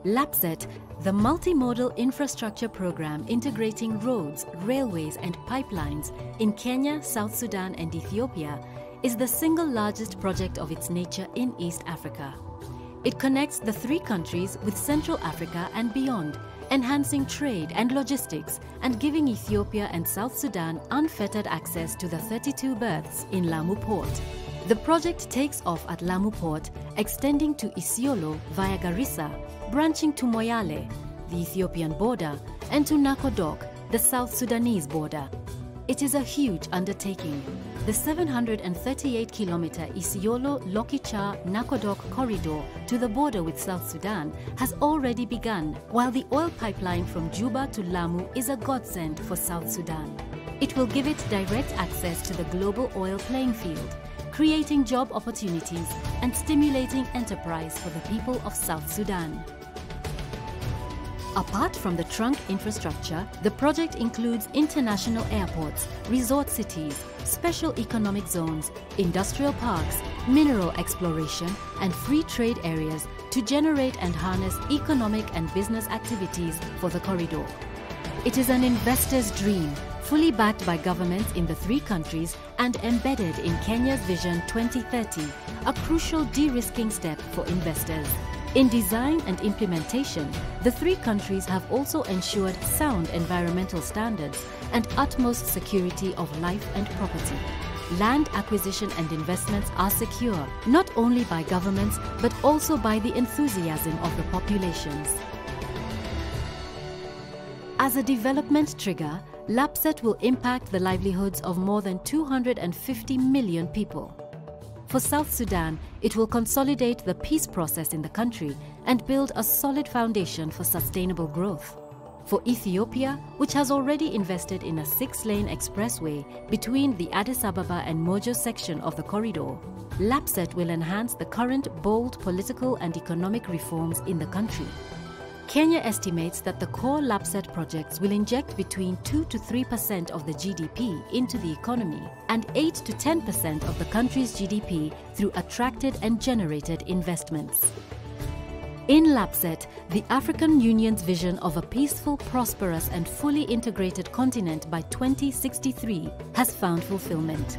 LAPSSET, the multimodal infrastructure program integrating roads, railways and pipelines in Kenya, South Sudan and Ethiopia, is the single largest project of its nature in East Africa. It connects the three countries with Central Africa and beyond, enhancing trade and logistics and giving Ethiopia and South Sudan unfettered access to the 32 berths in Lamu Port. The project takes off at Lamu Port, extending to Isiolo via Garissa, branching to Moyale, the Ethiopian border, and to Nakodok, the South Sudanese border. It is a huge undertaking. The 738-kilometer Isiolo-Lokicha-Nakodok corridor to the border with South Sudan has already begun, while the oil pipeline from Juba to Lamu is a godsend for South Sudan. It will give it direct access to the global oil playing field, creating job opportunities and stimulating enterprise for the people of South Sudan. Apart from the trunk infrastructure, the project includes international airports, resort cities, special economic zones, industrial parks, mineral exploration, and free trade areas to generate and harness economic and business activities for the corridor. It is an investor's dream, fully backed by governments in the three countries and embedded in Kenya's Vision 2030, a crucial de-risking step for investors. In design and implementation, the three countries have also ensured sound environmental standards and utmost security of life and property. Land acquisition and investments are secure, not only by governments but also by the enthusiasm of the populations. As a development trigger, LAPSSET will impact the livelihoods of more than 250 million people. For South Sudan, it will consolidate the peace process in the country and build a solid foundation for sustainable growth. For Ethiopia, which has already invested in a 6-lane expressway between the Addis Ababa and Mojo section of the corridor, LAPSSET will enhance the current bold political and economic reforms in the country. Kenya estimates that the core LAPSSET projects will inject between 2 to 3% of the GDP into the economy and 8 to 10% of the country's GDP through attracted and generated investments. In LAPSSET, the African Union's vision of a peaceful, prosperous and fully integrated continent by 2063 has found fulfillment.